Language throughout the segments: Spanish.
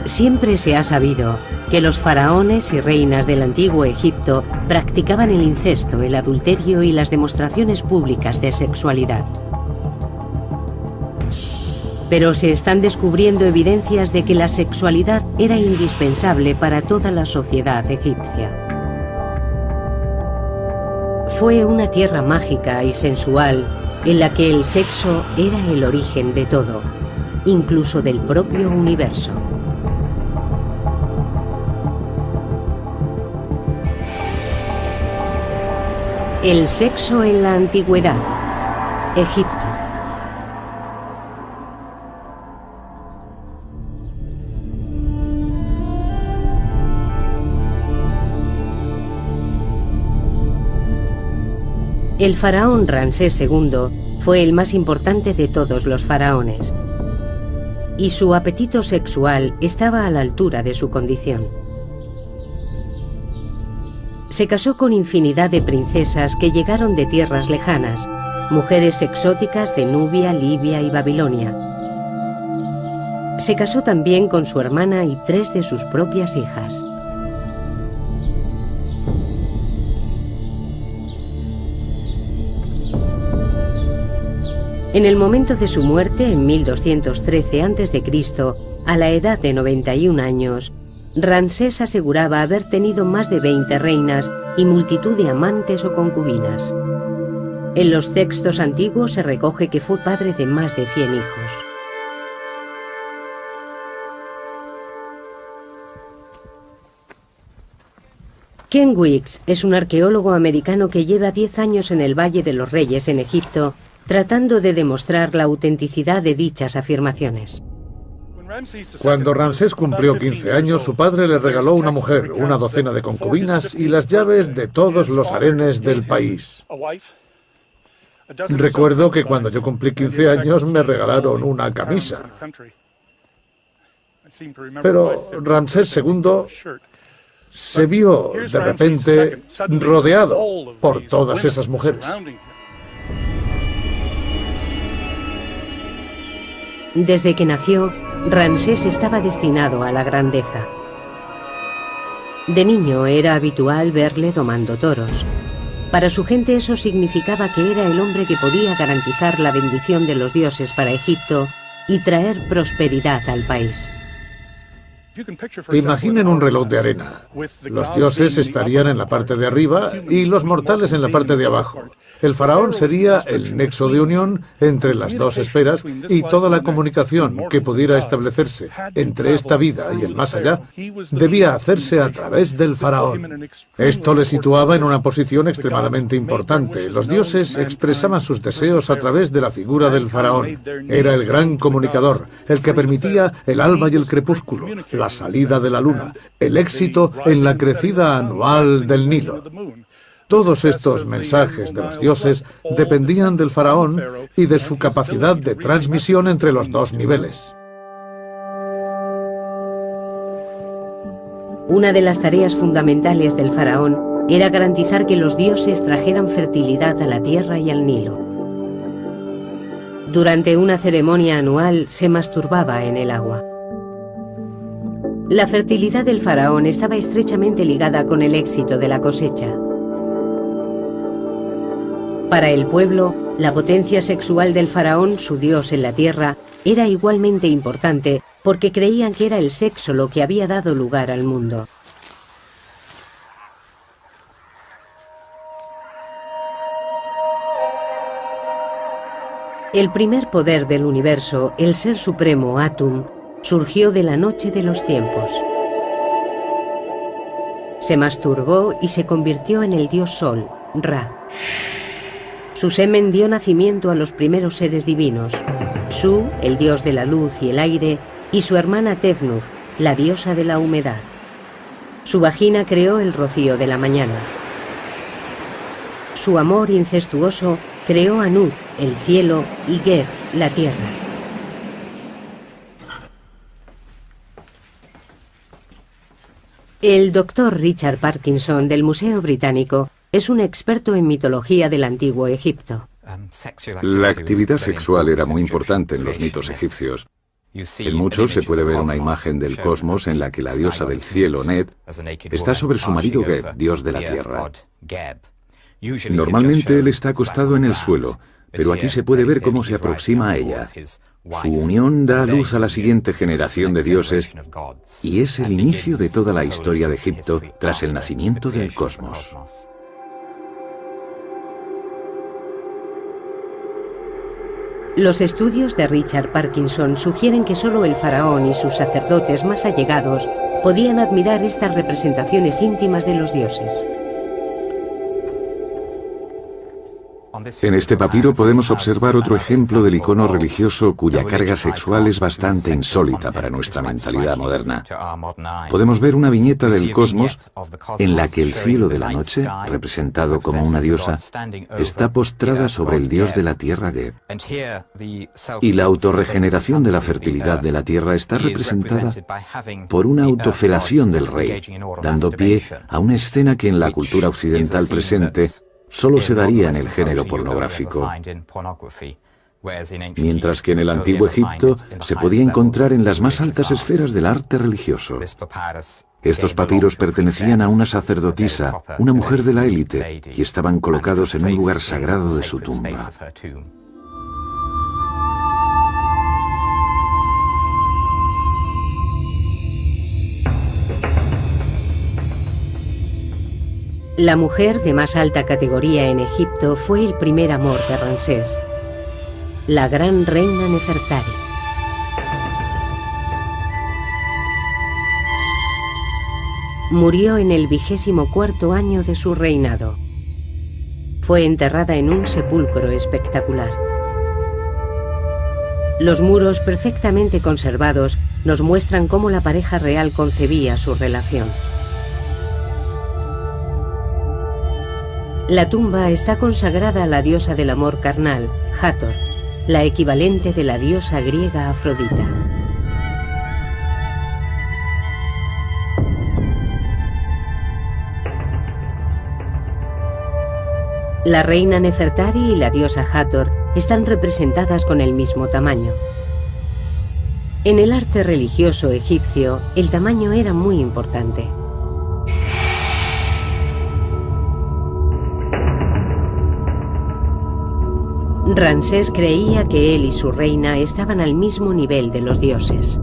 Siempre se ha sabido que los faraones y reinas del antiguo Egipto practicaban el incesto, el adulterio y las demostraciones públicas de sexualidad. Pero se están descubriendo evidencias de que la sexualidad era indispensable para toda la sociedad egipcia. Fue una tierra mágica y sensual en la que el sexo era el origen de todo, incluso del propio universo. El sexo en la antigüedad, Egipto. El faraón Ramsés II fue el más importante de todos los faraones, y su apetito sexual estaba a la altura de su condición. Se casó con infinidad de princesas que llegaron de tierras lejanas, mujeres exóticas de Nubia, Libia y Babilonia. Se casó también con su hermana y 3 de sus propias hijas. En el momento de su muerte, en 1213 a.C., a la edad de 91 años, Ramsés aseguraba haber tenido más de 20 reinas y multitud de amantes o concubinas. En los textos antiguos se recoge que fue padre de más de 100 hijos. Ken Weeks es un arqueólogo americano que lleva 10 años en el Valle de los Reyes en Egipto, tratando de demostrar la autenticidad de dichas afirmaciones. Cuando Ramsés cumplió 15 años, su padre le regaló una mujer, una docena de concubinas y las llaves de todos los harenes del país. Recuerdo que cuando yo cumplí 15 años me regalaron una camisa. Pero Ramsés II se vio de repente rodeado por todas esas mujeres. Desde que nació, Ramsés estaba destinado a la grandeza. De niño era habitual verle domando toros. Para su gente eso significaba que era el hombre que podía garantizar la bendición de los dioses para Egipto y traer prosperidad al país. Imaginen un reloj de arena. Los dioses estarían en la parte de arriba y los mortales en la parte de abajo. El faraón sería el nexo de unión entre las dos esferas y toda la comunicación que pudiera establecerse entre esta vida y el más allá debía hacerse a través del faraón. Esto le situaba en una posición extremadamente importante. Los dioses expresaban sus deseos a través de la figura del faraón. Era el gran comunicador, el que permitía el alba y el crepúsculo, la salida de la luna, el éxito en la crecida anual del Nilo. Todos estos mensajes de los dioses dependían del faraón y de su capacidad de transmisión entre los dos niveles. Una de las tareas fundamentales del faraón era garantizar que los dioses trajeran fertilidad a la tierra y al Nilo. Durante una ceremonia anual se masturbaba en el agua. La fertilidad del faraón estaba estrechamente ligada con el éxito de la cosecha. Para el pueblo, la potencia sexual del faraón, su dios en la tierra, era igualmente importante porque creían que era el sexo lo que había dado lugar al mundo. El primer poder del universo, el ser supremo Atum, surgió de la noche de los tiempos. Se masturbó y se convirtió en el dios Sol, Ra. Su semen dio nacimiento a los primeros seres divinos, Su, el dios de la luz y el aire, y su hermana Tefnut, la diosa de la humedad. Su vagina creó el rocío de la mañana. Su amor incestuoso creó a Nut, el cielo, y Geb, la tierra. El doctor Richard Parkinson del Museo Británico es un experto en mitología del antiguo Egipto. La actividad sexual era muy importante en los mitos egipcios. En muchos se puede ver una imagen del cosmos en la que la diosa del cielo, Net, está sobre su marido Geb, dios de la tierra. Normalmente él está acostado en el suelo, pero aquí se puede ver cómo se aproxima a ella. Su unión da luz a la siguiente generación de dioses y es el inicio de toda la historia de Egipto tras el nacimiento del cosmos. Los estudios de Richard Parkinson sugieren que solo el faraón y sus sacerdotes más allegados podían admirar estas representaciones íntimas de los dioses. En este papiro podemos observar otro ejemplo del icono religioso cuya carga sexual es bastante insólita para nuestra mentalidad moderna. Podemos ver una viñeta del cosmos en la que el cielo de la noche, representado como una diosa, está postrada sobre el dios de la tierra Geb. Y la autorregeneración de la fertilidad de la tierra está representada por una autofelación del rey, dando pie a una escena que en la cultura occidental presente solo se daría en el género pornográfico, mientras que en el antiguo Egipto se podía encontrar en las más altas esferas del arte religioso. Estos papiros pertenecían a una sacerdotisa, una mujer de la élite, y estaban colocados en un lugar sagrado de su tumba. La mujer de más alta categoría en Egipto fue el primer amor de Ramsés, la gran reina Nefertari. Murió en el 24º año de su reinado. Fue enterrada en un sepulcro espectacular. Los muros perfectamente conservados nos muestran cómo la pareja real concebía su relación. La tumba está consagrada a la diosa del amor carnal, Hathor, la equivalente de la diosa griega Afrodita. La reina Nefertari y la diosa Hathor están representadas con el mismo tamaño. En el arte religioso egipcio, el tamaño era muy importante. Ramsés creía que él y su reina estaban al mismo nivel de los dioses.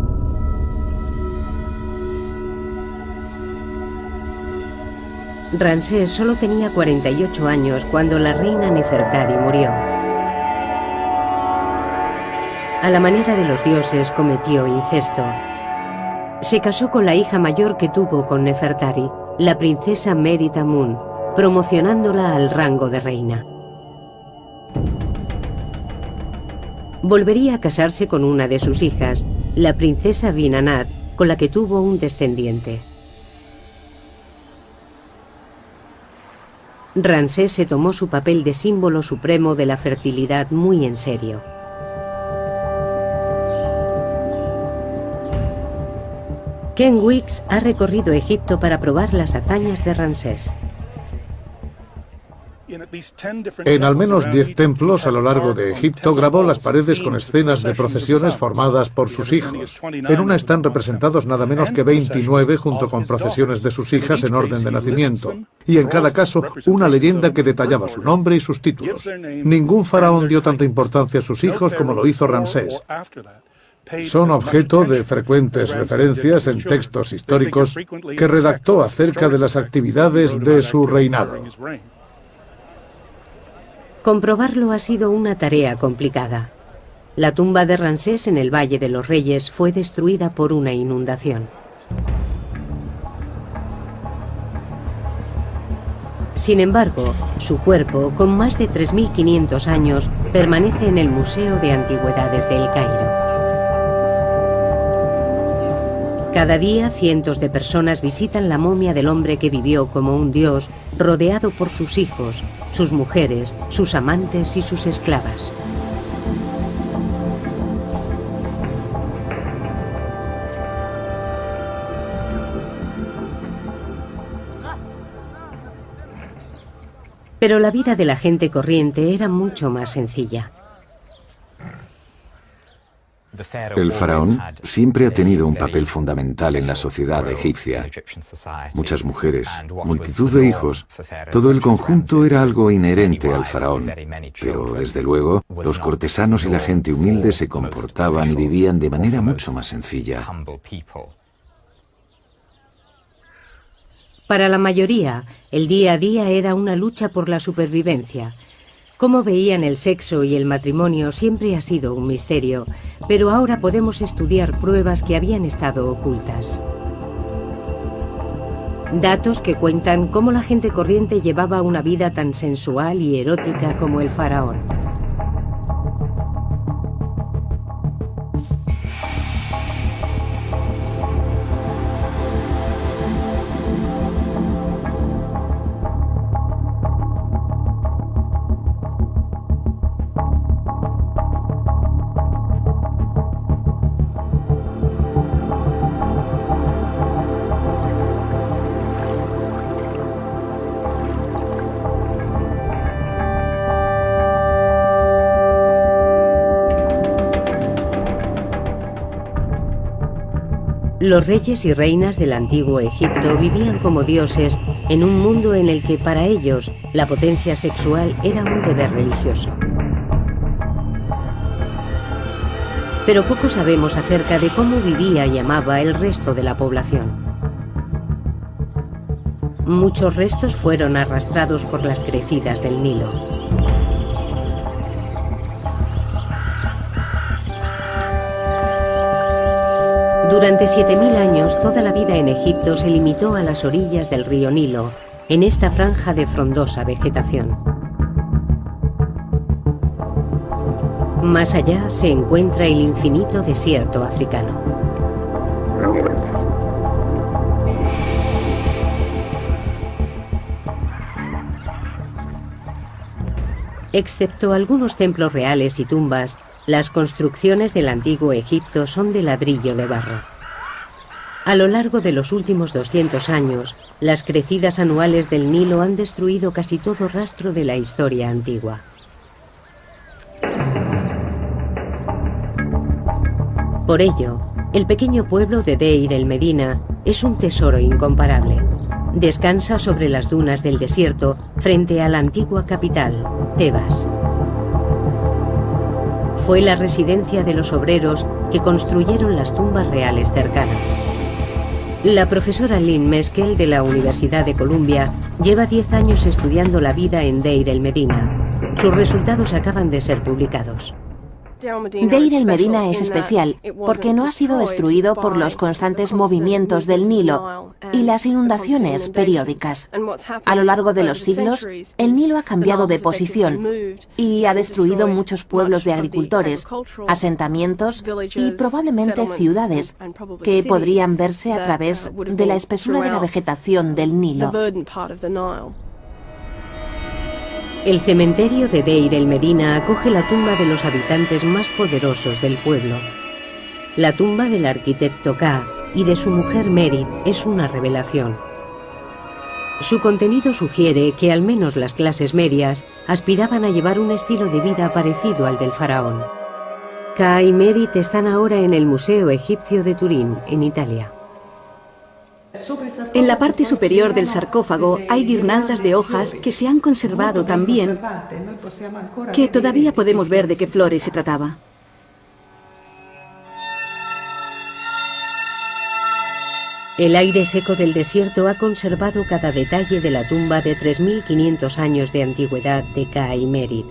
Ramsés solo tenía 48 años cuando la reina Nefertari murió. A la manera de los dioses cometió incesto. Se casó con la hija mayor que tuvo con Nefertari, la princesa Merit-Amun, promocionándola al rango de reina. Volvería a casarse con una de sus hijas, la princesa Binanat, con la que tuvo un descendiente. Ramsés se tomó su papel de símbolo supremo de la fertilidad muy en serio. Ken Weeks ha recorrido Egipto para probar las hazañas de Ramsés. En al menos 10 templos a lo largo de Egipto grabó las paredes con escenas de procesiones formadas por sus hijos. En una están representados nada menos que 29 junto con procesiones de sus hijas en orden de nacimiento. Y en cada caso, una leyenda que detallaba su nombre y sus títulos. Ningún faraón dio tanta importancia a sus hijos como lo hizo Ramsés. Son objeto de frecuentes referencias en textos históricos que redactó acerca de las actividades de su reinado. Comprobarlo ha sido una tarea complicada. La tumba de Ramsés en el Valle de los Reyes fue destruida por una inundación. Sin embargo, su cuerpo, con más de 3.500 años, permanece en el Museo de Antigüedades de El Cairo. Cada día, cientos de personas visitan la momia del hombre que vivió como un dios, rodeado por sus hijos, sus mujeres, sus amantes y sus esclavas. Pero la vida de la gente corriente era mucho más sencilla. El faraón siempre ha tenido un papel fundamental en la sociedad egipcia. Muchas mujeres, multitud de hijos, todo el conjunto era algo inherente al faraón. Pero, desde luego, los cortesanos y la gente humilde se comportaban y vivían de manera mucho más sencilla. Para la mayoría, el día a día era una lucha por la supervivencia. Cómo veían el sexo y el matrimonio siempre ha sido un misterio, pero ahora podemos estudiar pruebas que habían estado ocultas. Datos que cuentan cómo la gente corriente llevaba una vida tan sensual y erótica como el faraón. Los reyes y reinas del antiguo Egipto vivían como dioses en un mundo en el que para ellos la potencia sexual era un deber religioso. Pero poco sabemos acerca de cómo vivía y amaba el resto de la población. Muchos restos fueron arrastrados por las crecidas del Nilo. Durante 7000 años, toda la vida en Egipto se limitó a las orillas del río Nilo, en esta franja de frondosa vegetación. Más allá se encuentra el infinito desierto africano. Excepto algunos templos reales y tumbas, las construcciones del antiguo Egipto son de ladrillo de barro. A lo largo de los últimos 200 años, las crecidas anuales del Nilo han destruido casi todo rastro de la historia antigua. Por ello, el pequeño pueblo de Deir el Medina es un tesoro incomparable. Descansa sobre las dunas del desierto frente a la antigua capital, Tebas. Fue la residencia de los obreros que construyeron las tumbas reales cercanas. La profesora Lynn Meskel de la Universidad de Columbia lleva 10 años estudiando la vida en Deir el Medina. Sus resultados acaban de ser publicados. Deir el Medina es especial porque no ha sido destruido por los constantes movimientos del Nilo y las inundaciones periódicas. A lo largo de los siglos, el Nilo ha cambiado de posición y ha destruido muchos pueblos de agricultores, asentamientos y probablemente ciudades que podrían verse a través de la espesura de la vegetación del Nilo. El cementerio de Deir el Medina acoge la tumba de los habitantes más poderosos del pueblo. La tumba del arquitecto Ka y de su mujer Merit es una revelación. Su contenido sugiere que al menos las clases medias aspiraban a llevar un estilo de vida parecido al del faraón. Ka y Merit están ahora en el Museo Egipcio de Turín, en Italia. En la parte superior del sarcófago hay guirnaldas de hojas que se han conservado tan bien que todavía podemos ver de qué flores se trataba. El aire seco del desierto ha conservado cada detalle de la tumba de 3500 años de antigüedad de Ka y Merit.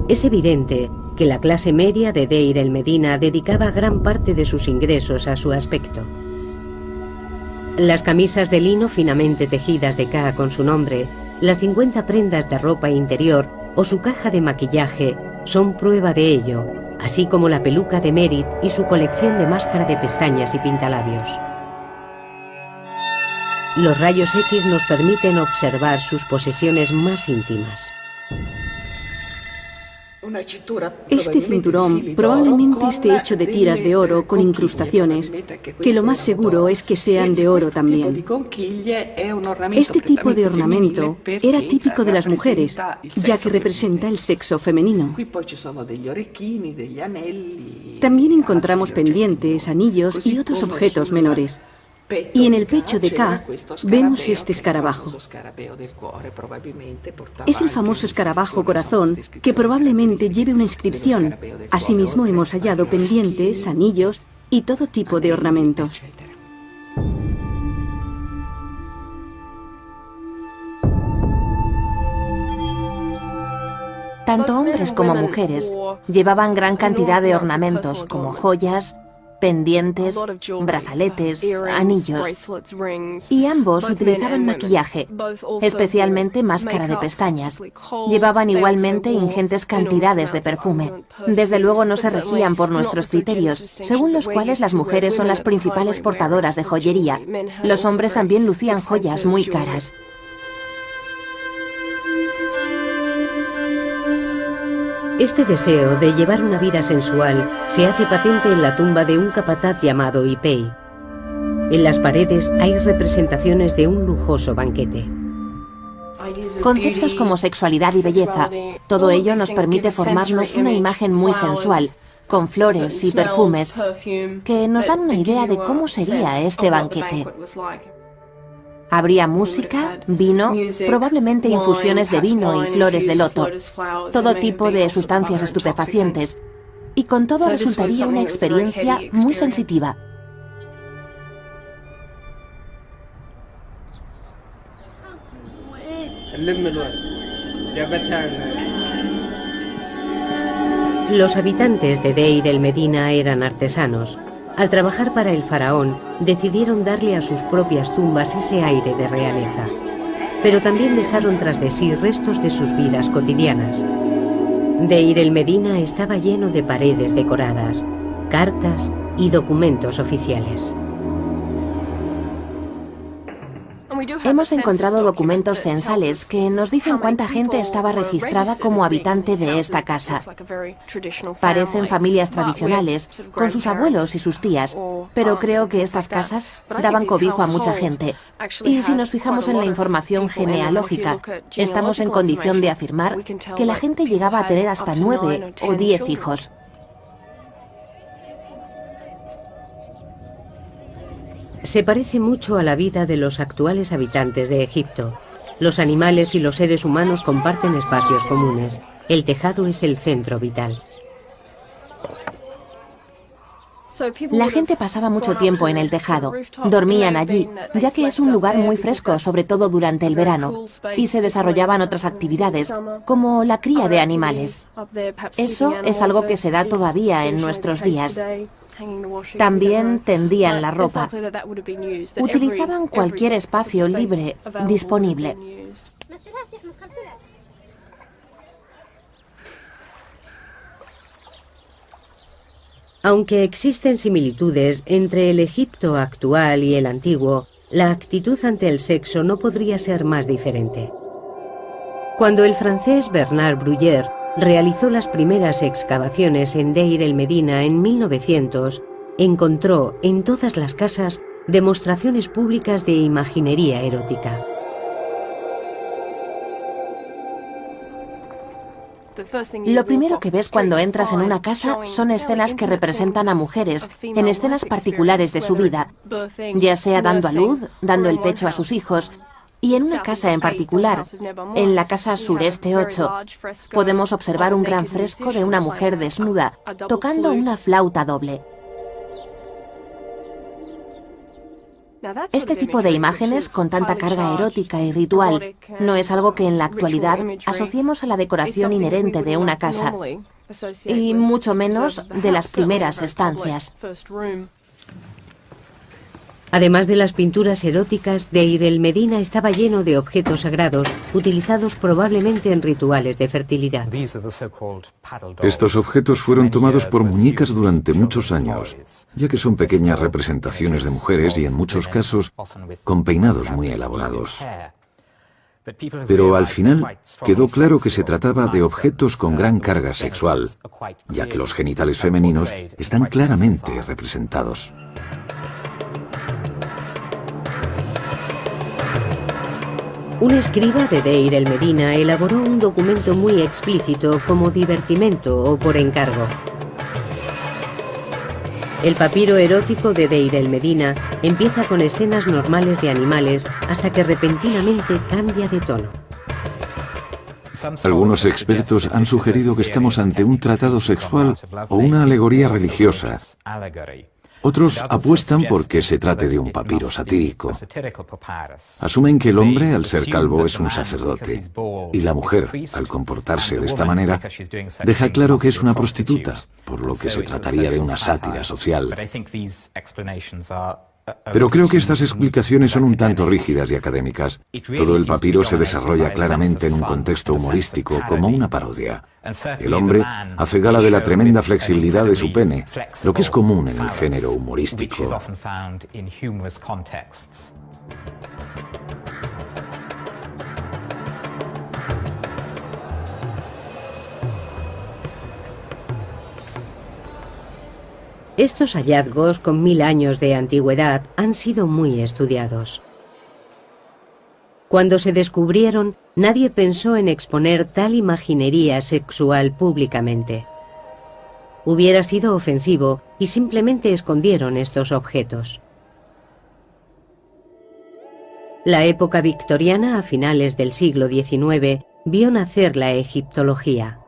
Es evidente que la clase media de Deir el Medina dedicaba gran parte de sus ingresos a su aspecto. Las camisas de lino finamente tejidas de Ka con su nombre, las 50 prendas de ropa interior o su caja de maquillaje son prueba de ello, así como la peluca de Merit y su colección de máscara de pestañas y pintalabios. Los rayos X nos permiten observar sus posesiones más íntimas. Este cinturón probablemente esté hecho de tiras de oro con incrustaciones, que lo más seguro es que sean de oro también. Este tipo de ornamento era típico de las mujeres, ya que representa el sexo femenino. También encontramos pendientes, anillos y otros objetos menores. Y en el pecho de K vemos este escarabajo. Es el famoso escarabajo corazón que probablemente lleve una inscripción. Asimismo hemos hallado pendientes, anillos y todo tipo de ornamento. Tanto hombres como mujeres llevaban gran cantidad de ornamentos como joyas, pendientes, brazaletes, anillos. Y ambos utilizaban maquillaje, especialmente máscara de pestañas. Llevaban igualmente ingentes cantidades de perfume. Desde luego no se regían por nuestros criterios, según los cuales las mujeres son las principales portadoras de joyería. Los hombres también lucían joyas muy caras. Este deseo de llevar una vida sensual se hace patente en la tumba de un capataz llamado Ipei. En las paredes hay representaciones de un lujoso banquete. Conceptos como sexualidad y belleza, todo ello nos permite formarnos una imagen muy sensual, con flores y perfumes, que nos dan una idea de cómo sería este banquete. Habría música, vino, probablemente infusiones de vino y flores de loto, todo tipo de sustancias estupefacientes, y con todo resultaría una experiencia muy sensitiva. Los habitantes de Deir el Medina eran artesanos. Al trabajar para el faraón, decidieron darle a sus propias tumbas ese aire de realeza. Pero también dejaron tras de sí restos de sus vidas cotidianas. Deir el Medina estaba lleno de paredes decoradas, cartas y documentos oficiales. Hemos encontrado documentos censales que nos dicen cuánta gente estaba registrada como habitante de esta casa. Parecen familias tradicionales, con sus abuelos y sus tías, pero creo que estas casas daban cobijo a mucha gente. Y si nos fijamos en la información genealógica, estamos en condición de afirmar que la gente llegaba a tener hasta 9 o 10 hijos. Se parece mucho a la vida de los actuales habitantes de Egipto. Los animales y los seres humanos comparten espacios comunes. El tejado es el centro vital. La gente pasaba mucho tiempo en el tejado. Dormían allí, ya que es un lugar muy fresco, sobre todo durante el verano, y se desarrollaban otras actividades, como la cría de animales. Eso es algo que se da todavía en nuestros días. También tendían la ropa. Utilizaban cualquier espacio libre disponible. Aunque existen similitudes entre el Egipto actual y el antiguo, la actitud ante el sexo no podría ser más diferente. Cuando el francés Bernard Bruyère realizó las primeras excavaciones en Deir el Medina en 1900, encontró en todas las casas demostraciones públicas de imaginería erótica. Lo primero que ves cuando entras en una casa son escenas que representan a mujeres en escenas particulares de su vida, ya sea dando a luz, dando el pecho a sus hijos. Y en una casa en particular, en la casa Sureste 8, podemos observar un gran fresco de una mujer desnuda, tocando una flauta doble. Este tipo de imágenes, con tanta carga erótica y ritual, no es algo que en la actualidad asociemos a la decoración inherente de una casa, y mucho menos de las primeras estancias. Además de las pinturas eróticas, Deir el Medina estaba lleno de objetos sagrados, utilizados probablemente en rituales de fertilidad. Estos objetos fueron tomados por muñecas durante muchos años, ya que son pequeñas representaciones de mujeres y en muchos casos con peinados muy elaborados. Pero al final quedó claro que se trataba de objetos con gran carga sexual, ya que los genitales femeninos están claramente representados. Un escriba de Deir el Medina elaboró un documento muy explícito como divertimento o por encargo. El papiro erótico de Deir el Medina empieza con escenas normales de animales hasta que repentinamente cambia de tono. Algunos expertos han sugerido que estamos ante un tratado sexual o una alegoría religiosa. Otros apuestan por que se trate de un papiro satírico. Asumen que el hombre, al ser calvo, es un sacerdote, y la mujer, al comportarse de esta manera, deja claro que es una prostituta, por lo que se trataría de una sátira social. Pero creo que estas explicaciones son un tanto rígidas y académicas. Todo el papiro se desarrolla claramente en un contexto humorístico, como una parodia. El hombre hace gala de la tremenda flexibilidad de su pene, lo que es común en el género humorístico. Estos hallazgos, con 1000 años de antigüedad, han sido muy estudiados. Cuando se descubrieron, nadie pensó en exponer tal imaginería sexual públicamente. Hubiera sido ofensivo y simplemente escondieron estos objetos. La época victoriana, a finales del siglo XIX, vio nacer la egiptología.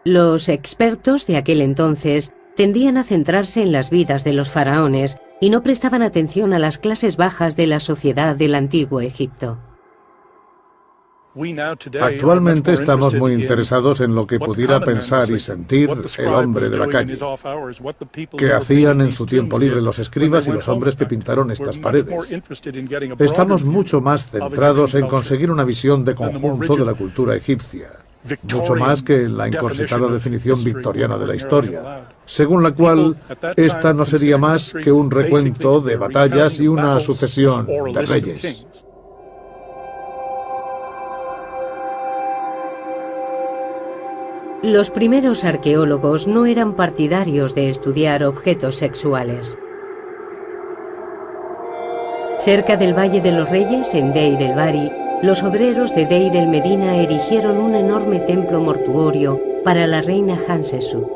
Los expertos de aquel entonces tendían a centrarse en las vidas de los faraones y no prestaban atención a las clases bajas de la sociedad del antiguo Egipto. Actualmente estamos muy interesados en lo que pudiera pensar y sentir el hombre de la calle, qué hacían en su tiempo libre los escribas y los hombres que pintaron estas paredes. Estamos mucho más centrados en conseguir una visión de conjunto de la cultura egipcia, mucho más que en la encorsetada definición victoriana de la historia, según la cual esta no sería más que un recuento de batallas y una sucesión de reyes. Los primeros arqueólogos no eran partidarios de estudiar objetos sexuales. Cerca del Valle de los Reyes, en Deir el-Bahari, los obreros de Deir el Medina erigieron un enorme templo mortuorio para la reina Hatshepsut.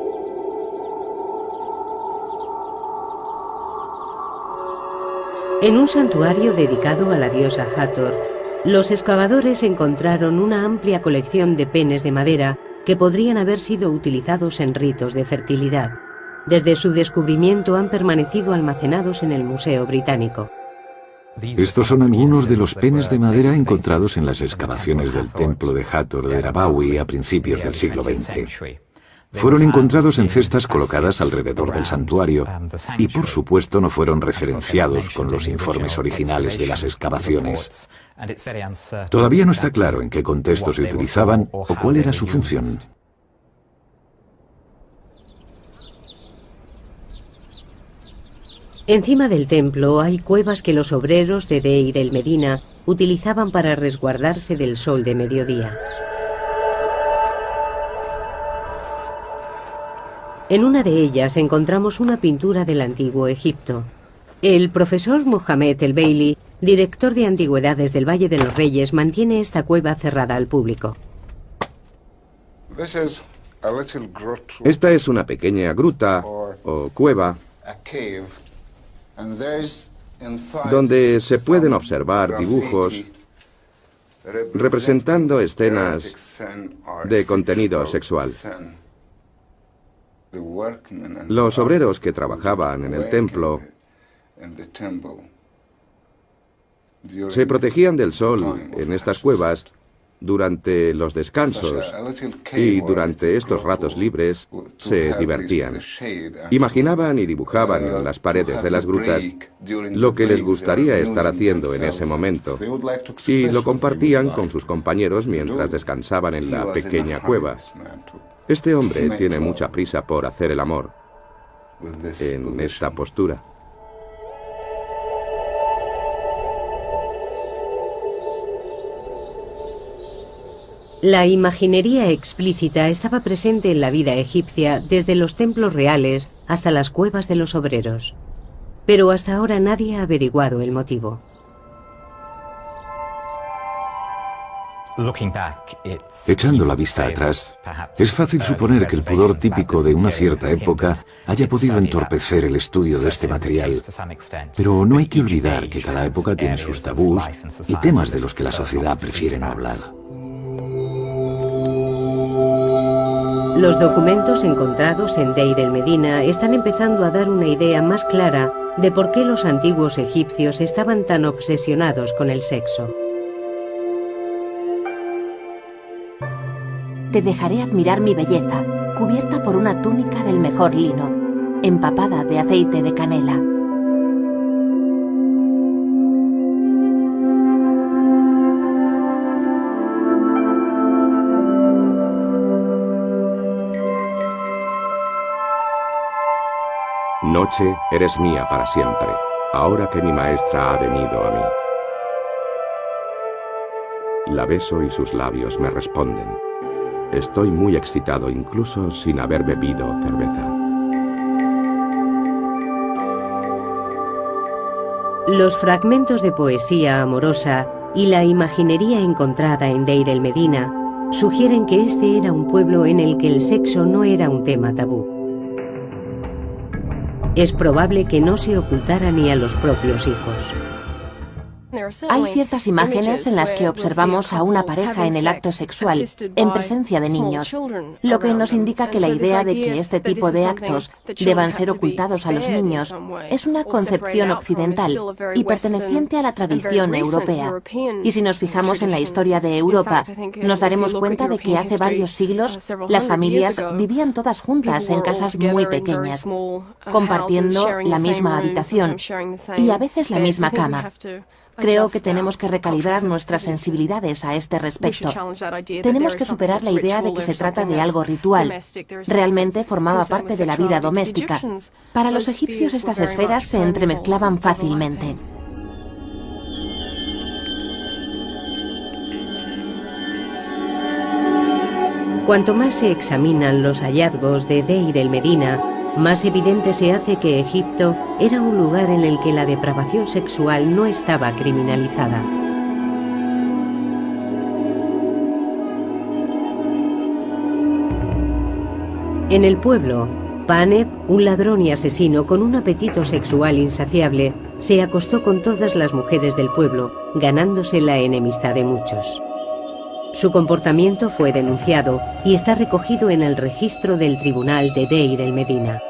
En un santuario dedicado a la diosa Hathor, los excavadores encontraron una amplia colección de penes de madera que podrían haber sido utilizados en ritos de fertilidad. Desde su descubrimiento han permanecido almacenados en el Museo Británico. Estos son algunos de los penes de madera encontrados en las excavaciones del templo de Hathor de Rabawi a principios del siglo XX. Fueron encontrados en cestas colocadas alrededor del santuario y, por supuesto, no fueron referenciados con los informes originales de las excavaciones. Todavía no está claro en qué contexto se utilizaban o cuál era su función. Encima del templo hay cuevas que los obreros de Deir el Medina utilizaban para resguardarse del sol de mediodía. En una de ellas encontramos una pintura del antiguo Egipto. El profesor Mohamed el-Baili, director de antigüedades del Valle de los Reyes, mantiene esta cueva cerrada al público. Esta es una pequeña gruta o cueva donde se pueden observar dibujos representando escenas de contenido sexual. Los obreros que trabajaban en el templo se protegían del sol en estas cuevas durante los descansos y durante estos ratos libres se divertían. Imaginaban y dibujaban en las paredes de las grutas lo que les gustaría estar haciendo en ese momento y lo compartían con sus compañeros mientras descansaban en la pequeña cueva. Este hombre tiene mucha prisa por hacer el amor en esta postura. La imaginería explícita estaba presente en la vida egipcia desde los templos reales hasta las cuevas de los obreros. Pero hasta ahora nadie ha averiguado el motivo. Echando la vista atrás, es fácil suponer que el pudor típico de una cierta época haya podido entorpecer el estudio de este material. Pero no hay que olvidar que cada época tiene sus tabús y temas de los que la sociedad prefiere no hablar. Los documentos encontrados en Deir el-Medina están empezando a dar una idea más clara de por qué los antiguos egipcios estaban tan obsesionados con el sexo. Te dejaré admirar mi belleza, cubierta por una túnica del mejor lino, empapada de aceite de canela. Noche, eres mía para siempre, ahora que mi maestra ha venido a mí. La beso y sus labios me responden. Estoy muy excitado incluso sin haber bebido cerveza. Los fragmentos de poesía amorosa y la imaginería encontrada en Deir el-Medina sugieren que este era un pueblo en el que el sexo no era un tema tabú. Es probable que no se ocultara ni a los propios hijos. Hay ciertas imágenes en las que observamos a una pareja en el acto sexual, en presencia de niños, lo que nos indica que la idea de que este tipo de actos deban ser ocultados a los niños es una concepción occidental y perteneciente a la tradición europea. Y si nos fijamos en la historia de Europa, nos daremos cuenta de que hace varios siglos las familias vivían todas juntas en casas muy pequeñas, compartiendo la misma habitación y a veces la misma cama. Creo que tenemos que recalibrar nuestras sensibilidades a este respecto. Tenemos que superar la idea de que se trata de algo ritual. Realmente formaba parte de la vida doméstica. Para los egipcios estas esferas se entremezclaban fácilmente. Cuanto más se examinan los hallazgos de Deir el-Medina, más evidente se hace que Egipto era un lugar en el que la depravación sexual no estaba criminalizada. En el pueblo, Paneb, un ladrón y asesino con un apetito sexual insaciable, se acostó con todas las mujeres del pueblo, ganándose la enemistad de muchos. Su comportamiento fue denunciado y está recogido en el registro del tribunal de Deir el-Medina.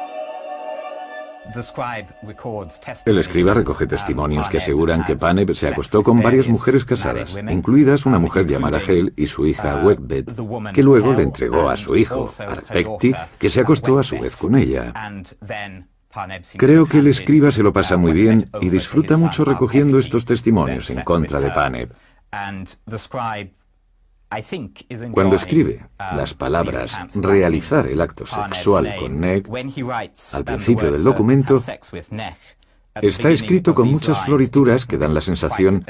El escriba recoge testimonios que aseguran que Paneb se acostó con varias mujeres casadas, incluidas una mujer llamada Hel y su hija Wegbet, que luego le entregó a su hijo, Arpekti, que se acostó a su vez con ella. Creo que el escriba se lo pasa muy bien y disfruta mucho recogiendo estos testimonios en contra de Paneb. Cuando escribe las palabras realizar el acto sexual con Neg, al principio del documento, está escrito con muchas florituras que dan la sensación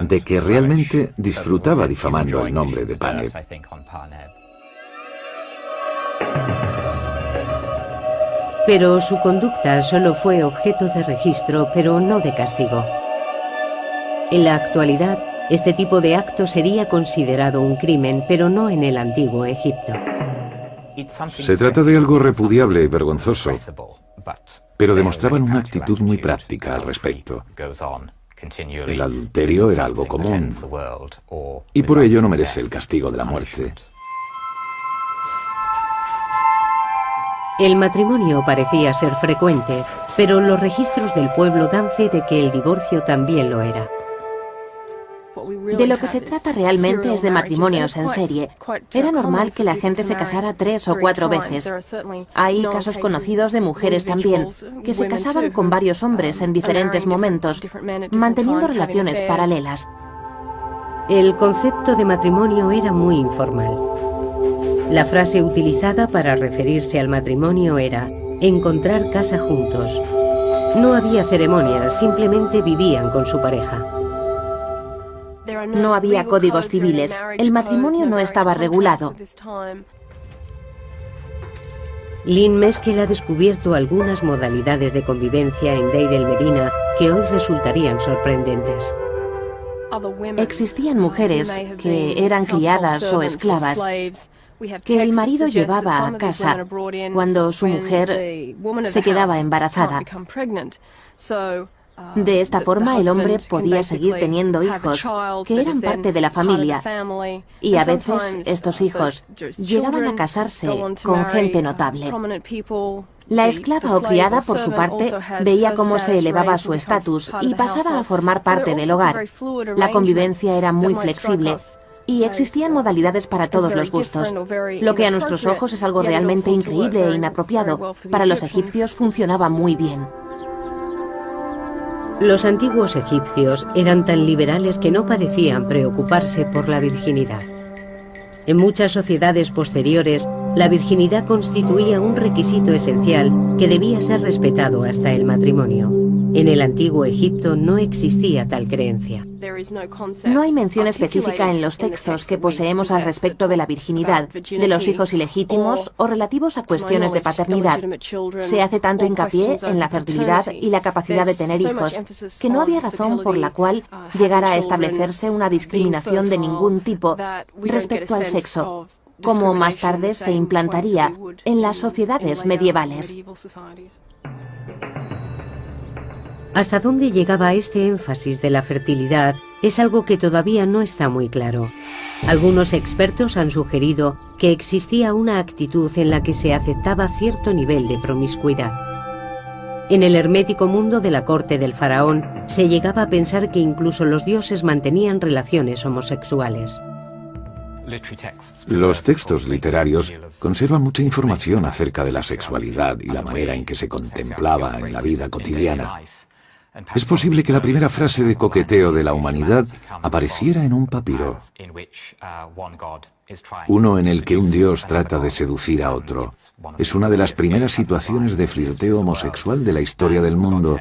de que realmente disfrutaba difamando el nombre de Paneb. Pero su conducta solo fue objeto de registro, pero no de castigo. En la actualidad, este tipo de acto sería considerado un crimen, pero no en el antiguo Egipto. Se trata de algo repudiable y vergonzoso, pero demostraban una actitud muy práctica al respecto. El adulterio era algo común, y por ello no merece el castigo de la muerte. El matrimonio parecía ser frecuente, pero los registros del pueblo dan fe de que el divorcio también lo era. De lo que se trata realmente es de matrimonios en serie. Era normal que la gente se casara 3 o 4 veces. Hay casos conocidos de mujeres también, que se casaban con varios hombres en diferentes momentos, manteniendo relaciones paralelas. El concepto de matrimonio era muy informal. La frase utilizada para referirse al matrimonio era encontrar casa juntos. No había ceremonias, simplemente vivían con su pareja. No había códigos civiles. El matrimonio no estaba regulado. Lynn Meskel ha descubierto algunas modalidades de convivencia en Deir el-Medina que hoy resultarían sorprendentes. Existían mujeres que eran criadas o esclavas que el marido llevaba a casa cuando su mujer se quedaba embarazada. De esta forma, el hombre podía seguir teniendo hijos que eran parte de la familia, y a veces estos hijos llegaban a casarse con gente notable. La esclava o criada, por su parte, veía cómo se elevaba su estatus y pasaba a formar parte del hogar. La convivencia era muy flexible y existían modalidades para todos los gustos. Lo que a nuestros ojos es algo realmente increíble e inapropiado, para los egipcios funcionaba muy bien. Los antiguos egipcios eran tan liberales que no parecían preocuparse por la virginidad. En muchas sociedades posteriores, la virginidad constituía un requisito esencial que debía ser respetado hasta el matrimonio. En el antiguo Egipto no existía tal creencia. No hay mención específica en los textos que poseemos al respecto de la virginidad, de los hijos ilegítimos o relativos a cuestiones de paternidad. Se hace tanto hincapié en la fertilidad y la capacidad de tener hijos, que no había razón por la cual llegara a establecerse una discriminación de ningún tipo respecto al sexo, como más tarde se implantaría en las sociedades medievales. Hasta dónde llegaba este énfasis de la fertilidad es algo que todavía no está muy claro. Algunos expertos han sugerido que existía una actitud en la que se aceptaba cierto nivel de promiscuidad. En el hermético mundo de la corte del faraón se llegaba a pensar que incluso los dioses mantenían relaciones homosexuales. Los textos literarios conservan mucha información acerca de la sexualidad y la manera en que se contemplaba en la vida cotidiana. Es posible que la primera frase de coqueteo de la humanidad apareciera en un papiro, uno en el que un dios trata de seducir a otro. Es una de las primeras situaciones de flirteo homosexual de la historia del mundo,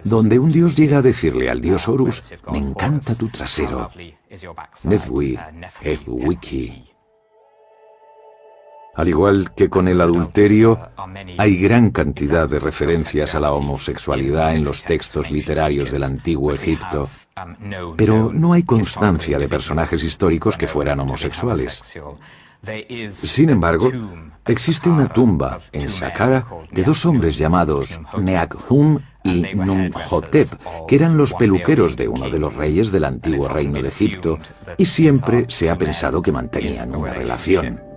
donde un dios llega a decirle al dios Horus: «Me encanta tu trasero». Nefwi, Wiki. Al igual que con el adulterio, hay gran cantidad de referencias a la homosexualidad en los textos literarios del antiguo Egipto, pero no hay constancia de personajes históricos que fueran homosexuales. Sin embargo, existe una tumba en Saqqara de dos hombres llamados Neakhum y Numhotep, que eran los peluqueros de uno de los reyes del antiguo reino de Egipto, y siempre se ha pensado que mantenían una relación.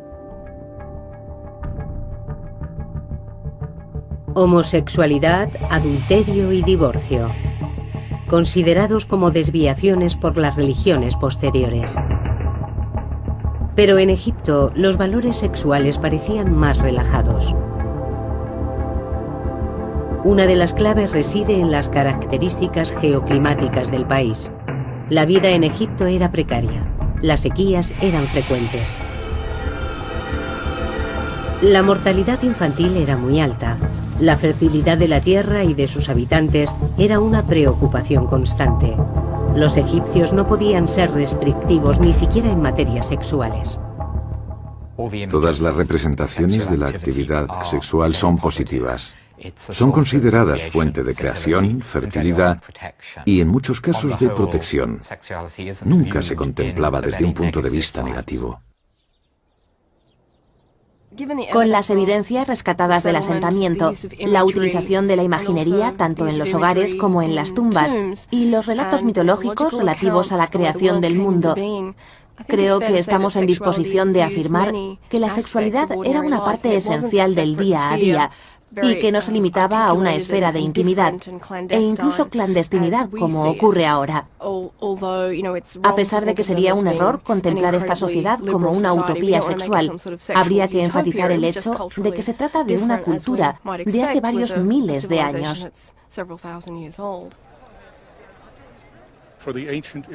Homosexualidad, adulterio y divorcio, considerados como desviaciones por las religiones posteriores. Pero en Egipto los valores sexuales parecían más relajados. Una de las claves reside en las características geoclimáticas del país. La vida en Egipto era precaria, las sequías eran frecuentes. La mortalidad infantil era muy alta. La fertilidad de la tierra y de sus habitantes era una preocupación constante. Los egipcios no podían ser restrictivos ni siquiera en materias sexuales. Todas las representaciones de la actividad sexual son positivas. Son consideradas fuente de creación, fertilidad y, en muchos casos, de protección. Nunca se contemplaba desde un punto de vista negativo. Con las evidencias rescatadas del asentamiento, la utilización de la imaginería tanto en los hogares como en las tumbas y los relatos mitológicos relativos a la creación del mundo, creo que estamos en disposición de afirmar que la sexualidad era una parte esencial del día a día y que no se limitaba a una esfera de intimidad e incluso clandestinidad como ocurre ahora. A pesar de que sería un error contemplar esta sociedad como una utopía sexual, habría que enfatizar el hecho de que se trata de una cultura de hace varios miles de años.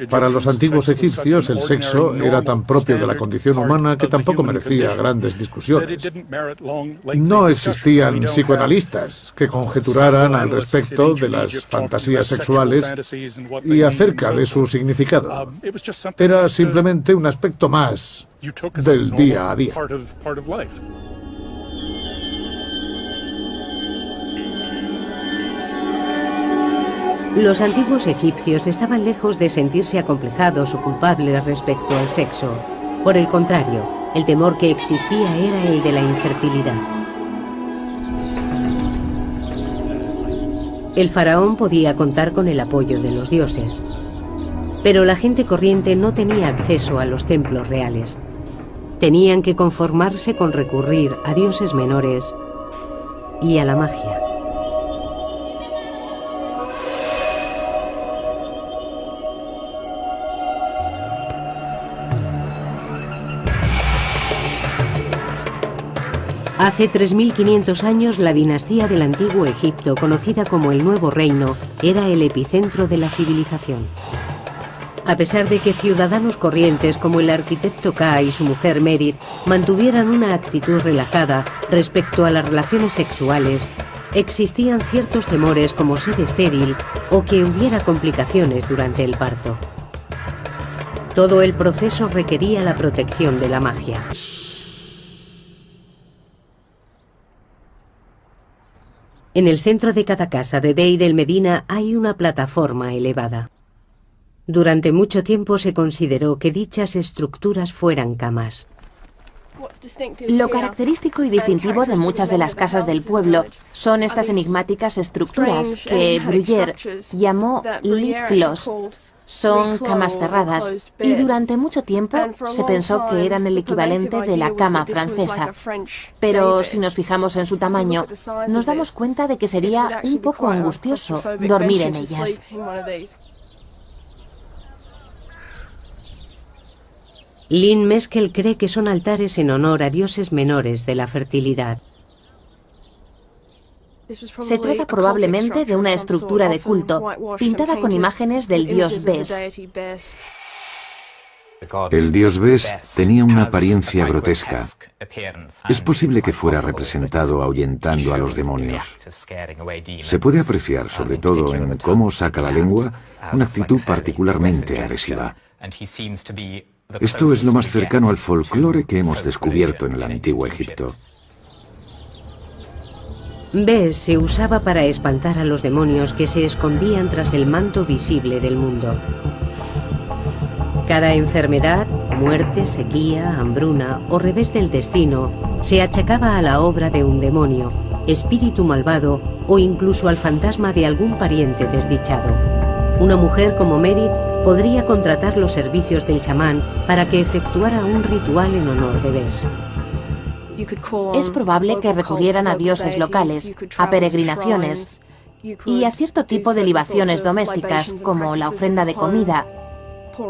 Para los antiguos egipcios, el sexo era tan propio de la condición humana que tampoco merecía grandes discusiones. No existían psicoanalistas que conjeturaran al respecto de las fantasías sexuales y acerca de su significado. Era simplemente un aspecto más del día a día. Los antiguos egipcios estaban lejos de sentirse acomplejados o culpables respecto al sexo. Por el contrario, el temor que existía era el de la infertilidad. El faraón podía contar con el apoyo de los dioses, pero la gente corriente no tenía acceso a los templos reales. Tenían que conformarse con recurrir a dioses menores y a la magia. Hace 3500 años, la dinastía del Antiguo Egipto, conocida como el Nuevo Reino, era el epicentro de la civilización. A pesar de que ciudadanos corrientes como el arquitecto Ka y su mujer Merit mantuvieran una actitud relajada respecto a las relaciones sexuales, existían ciertos temores como ser estéril o que hubiera complicaciones durante el parto. Todo el proceso requería la protección de la magia. En el centro de cada casa de Deir el-Medina hay una plataforma elevada. Durante mucho tiempo se consideró que dichas estructuras fueran camas. Lo característico y distintivo de muchas de las casas del pueblo son estas enigmáticas estructuras que Bruyère llamó lit clos. Son camas cerradas y durante mucho tiempo se pensó que eran el equivalente de la cama francesa. Pero si nos fijamos en su tamaño, nos damos cuenta de que sería un poco angustioso dormir en ellas. Lynn Meskel cree que son altares en honor a dioses menores de la fertilidad. Se trata probablemente de una estructura de culto, pintada con imágenes del dios Bes. El dios Bes tenía una apariencia grotesca. Es posible que fuera representado ahuyentando a los demonios. Se puede apreciar, sobre todo en cómo saca la lengua, una actitud particularmente agresiva. Esto es lo más cercano al folclore que hemos descubierto en el Antiguo Egipto. Bes se usaba para espantar a los demonios que se escondían tras el manto visible del mundo. Cada enfermedad, muerte, sequía, hambruna o revés del destino se achacaba a la obra de un demonio, espíritu malvado o incluso al fantasma de algún pariente desdichado. Una mujer como Merit podría contratar los servicios del chamán para que efectuara un ritual en honor de Bes. Es probable que recurrieran a dioses locales, a peregrinaciones y a cierto tipo de libaciones domésticas, como la ofrenda de comida,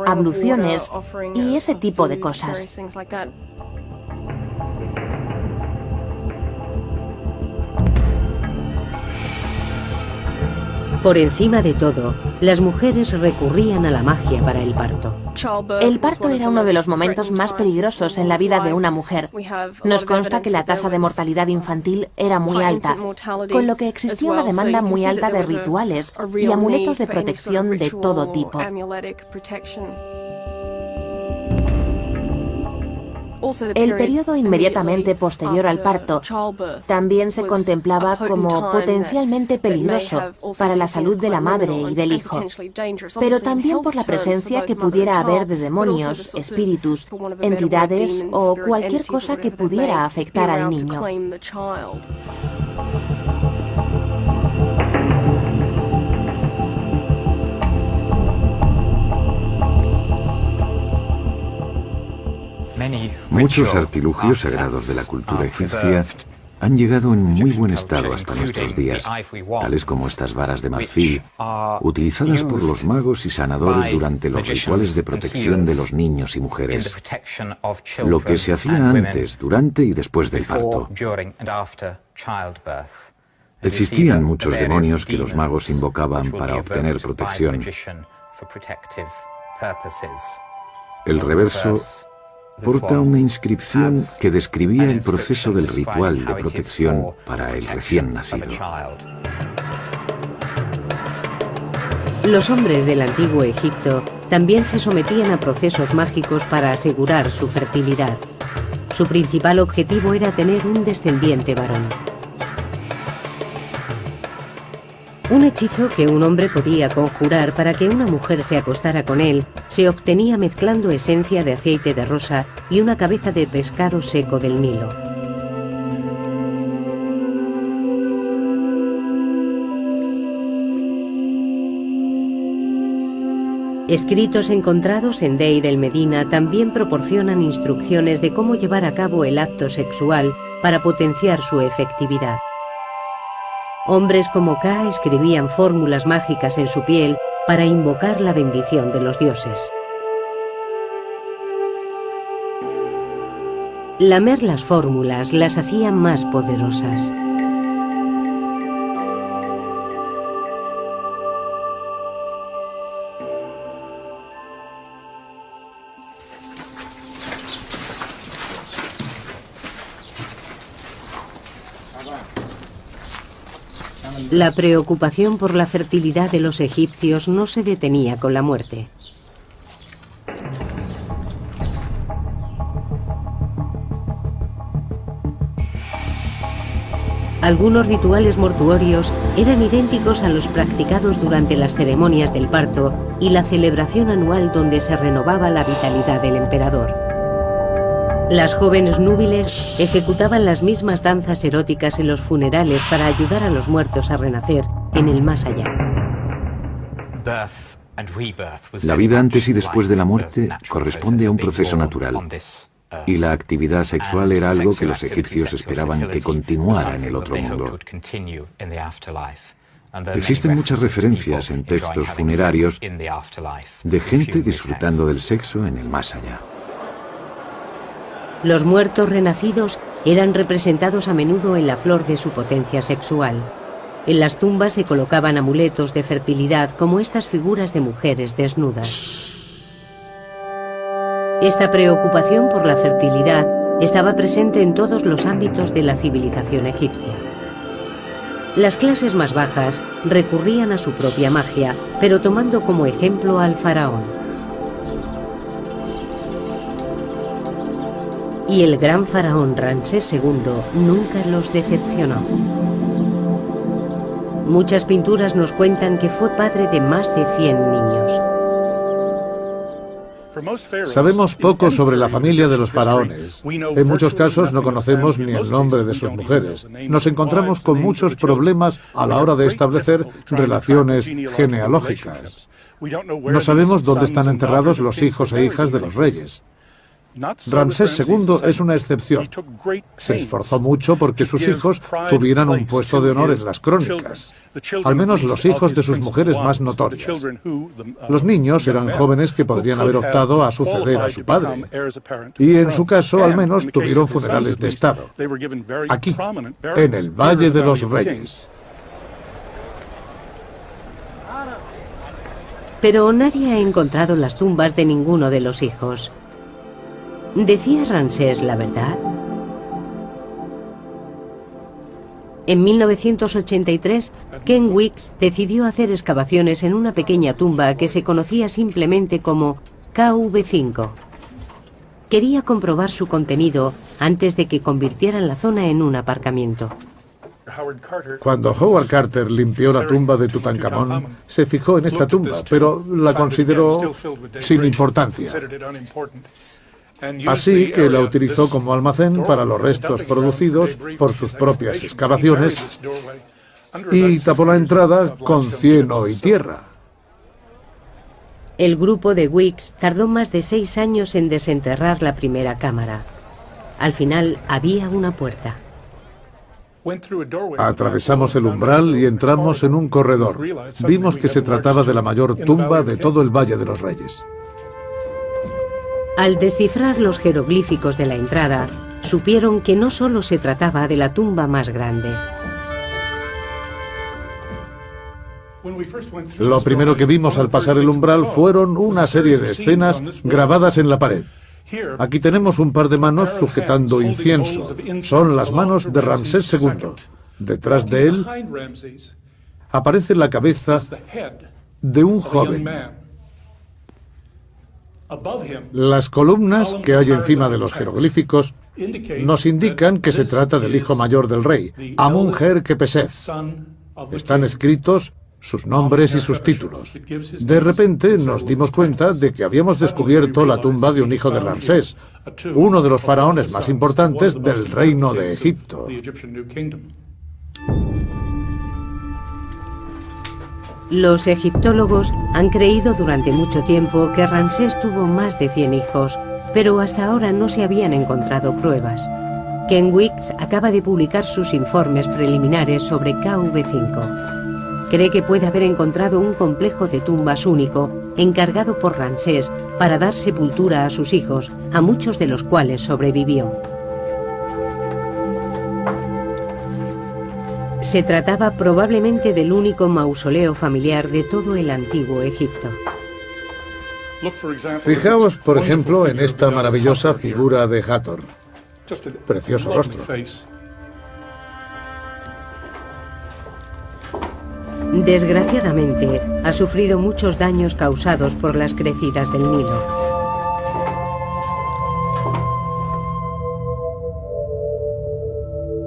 abluciones y ese tipo de cosas. Por encima de todo, las mujeres recurrían a la magia para el parto. El parto era uno de los momentos más peligrosos en la vida de una mujer. Nos consta que la tasa de mortalidad infantil era muy alta, con lo que existía una demanda muy alta de rituales y amuletos de protección de todo tipo. El periodo inmediatamente posterior al parto también se contemplaba como potencialmente peligroso para la salud de la madre y del hijo, pero también por la presencia que pudiera haber de demonios, espíritus, entidades o cualquier cosa que pudiera afectar al niño. Muchos artilugios sagrados de la cultura egipcia han llegado en muy buen estado hasta nuestros días, tales como estas varas de marfil, utilizadas por los magos y sanadores durante los rituales de protección de los niños y mujeres, lo que se hacía antes, durante y después del parto. Existían muchos demonios que los magos invocaban para obtener protección, El reverso porta una inscripción que describía el proceso del ritual de protección para el recién nacido. Los hombres del antiguo Egipto también se sometían a procesos mágicos para asegurar su fertilidad. Su principal objetivo era tener un descendiente varón. Un hechizo que un hombre podía conjurar para que una mujer se acostara con él se obtenía mezclando esencia de aceite de rosa y una cabeza de pescado seco del Nilo. Escritos encontrados en Deir el-Medina también proporcionan instrucciones de cómo llevar a cabo el acto sexual para potenciar su efectividad. Hombres como Ka escribían fórmulas mágicas en su piel para invocar la bendición de los dioses. Lamer las fórmulas las hacía más poderosas. La preocupación por la fertilidad de los egipcios no se detenía con la muerte. Algunos rituales mortuorios eran idénticos a los practicados durante las ceremonias del parto y la celebración anual donde se renovaba la vitalidad del emperador. Las jóvenes núbiles ejecutaban las mismas danzas eróticas en los funerales para ayudar a los muertos a renacer en el más allá. La vida antes y después de la muerte corresponde a un proceso natural, y la actividad sexual era algo que los egipcios esperaban que continuara en el otro mundo. Existen muchas referencias en textos funerarios de gente disfrutando del sexo en el más allá. Los muertos renacidos eran representados a menudo en la flor de su potencia sexual. En las tumbas se colocaban amuletos de fertilidad como estas figuras de mujeres desnudas. Esta preocupación por la fertilidad estaba presente en todos los ámbitos de la civilización egipcia. Las clases más bajas recurrían a su propia magia, pero tomando como ejemplo al faraón. Y el gran faraón Ramsés II nunca los decepcionó. Muchas pinturas nos cuentan que fue padre de más de 100 niños. Sabemos poco sobre la familia de los faraones. En muchos casos no conocemos ni el nombre de sus mujeres. Nos encontramos con muchos problemas a la hora de establecer relaciones genealógicas. No sabemos dónde están enterrados los hijos e hijas de los reyes. Ramsés II es una excepción. Se esforzó mucho porque sus hijos tuvieran un puesto de honor en las crónicas, al menos los hijos de sus mujeres más notorias. Los niños eran jóvenes que podrían haber optado a suceder a su padre, y en su caso al menos tuvieron funerales de Estado, aquí, en el Valle de los Reyes. Pero nadie ha encontrado las tumbas de ninguno de los hijos. ¿Decía Ramsés la verdad? En 1983, Ken Weeks decidió hacer excavaciones en una pequeña tumba que se conocía simplemente como KV5. Quería comprobar su contenido antes de que convirtieran la zona en un aparcamiento. Cuando Howard Carter limpió la tumba de Tutankamón, se fijó en esta tumba, pero la consideró sin importancia. Así que la utilizó como almacén para los restos producidos por sus propias excavaciones y tapó la entrada con cieno y tierra. El grupo de Weeks tardó más de 6 años en desenterrar la primera cámara. Al final había una puerta. Atravesamos el umbral y entramos en un corredor. Vimos que se trataba de la mayor tumba de todo el Valle de los Reyes. Al descifrar los jeroglíficos de la entrada, supieron que no solo se trataba de la tumba más grande. Lo primero que vimos al pasar el umbral fueron una serie de escenas grabadas en la pared. Aquí tenemos un par de manos sujetando incienso. Son las manos de Ramsés II. Detrás de él aparece la cabeza de un joven. Las columnas que hay encima de los jeroglíficos nos indican que se trata del hijo mayor del rey, Amun-Her-Kepesef. Están escritos sus nombres y sus títulos. De repente nos dimos cuenta de que habíamos descubierto la tumba de un hijo de Ramsés, uno de los faraones más importantes del reino de Egipto. Los egiptólogos han creído durante mucho tiempo que Ramsés tuvo más de 100 hijos, pero hasta ahora no se habían encontrado pruebas. Ken Weeks acaba de publicar sus informes preliminares sobre KV5. Cree que puede haber encontrado un complejo de tumbas único, encargado por Ramsés para dar sepultura a sus hijos, a muchos de los cuales sobrevivió. Se trataba probablemente del único mausoleo familiar de todo el antiguo Egipto. Fijaos, por ejemplo, en esta maravillosa figura de Hathor. Precioso rostro. Desgraciadamente, ha sufrido muchos daños causados por las crecidas del Nilo.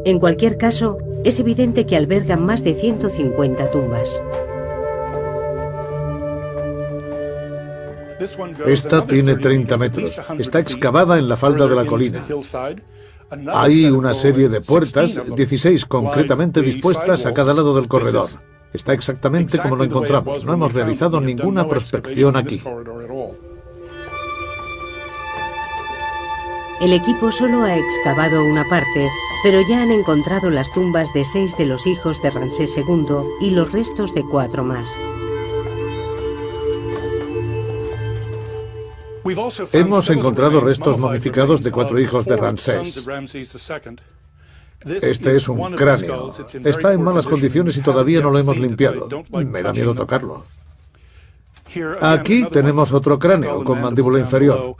En cualquier caso, es evidente que alberga más de 150 tumbas. Esta tiene 30 metros. Está excavada en la falda de la colina. Hay una serie de puertas, 16 concretamente dispuestas a cada lado del corredor. Está exactamente como lo encontramos. No hemos realizado ninguna prospección aquí. El equipo solo ha excavado una parte, pero ya han encontrado las tumbas de 6 de los hijos de Ramsés II y los restos de 4 más. Hemos encontrado restos momificados de 4 hijos de Ramsés. Este es un cráneo. Está en malas condiciones y todavía no lo hemos limpiado. Me da miedo tocarlo. Aquí tenemos otro cráneo con mandíbula inferior.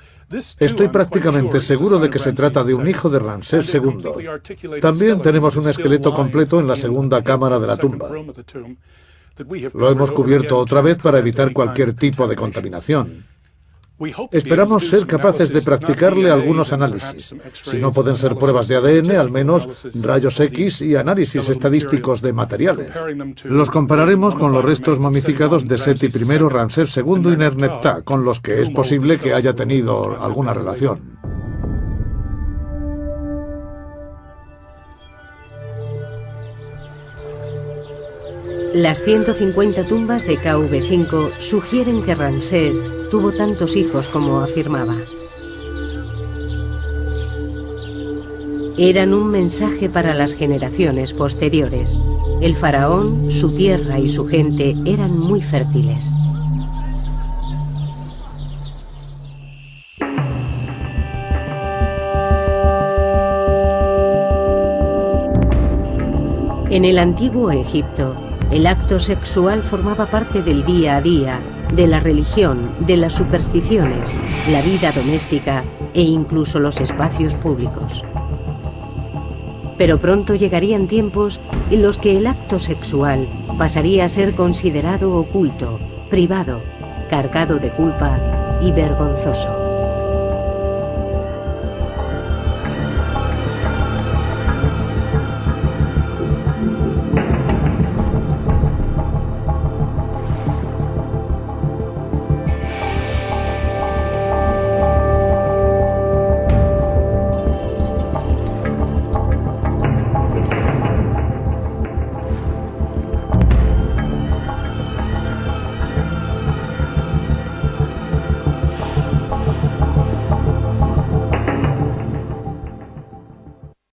Estoy prácticamente seguro de que se trata de un hijo de Ramsés II. También tenemos un esqueleto completo en la segunda cámara de la tumba. Lo hemos cubierto otra vez para evitar cualquier tipo de contaminación. Esperamos ser capaces de practicarle algunos análisis. Si no pueden ser pruebas de ADN, al menos rayos X y análisis estadísticos de materiales. Los compararemos con los restos momificados de Seti I, Ramsés II y Nerneptah, con los que es posible que haya tenido alguna relación. Las 150 tumbas de KV5 sugieren que Ramsés tuvo tantos hijos como afirmaba. Eran un mensaje para las generaciones posteriores. El faraón, su tierra y su gente eran muy fértiles. En el antiguo Egipto, el acto sexual formaba parte del día a día, de la religión, de las supersticiones, la vida doméstica e incluso los espacios públicos. Pero pronto llegarían tiempos en los que el acto sexual pasaría a ser considerado oculto, privado, cargado de culpa y vergonzoso.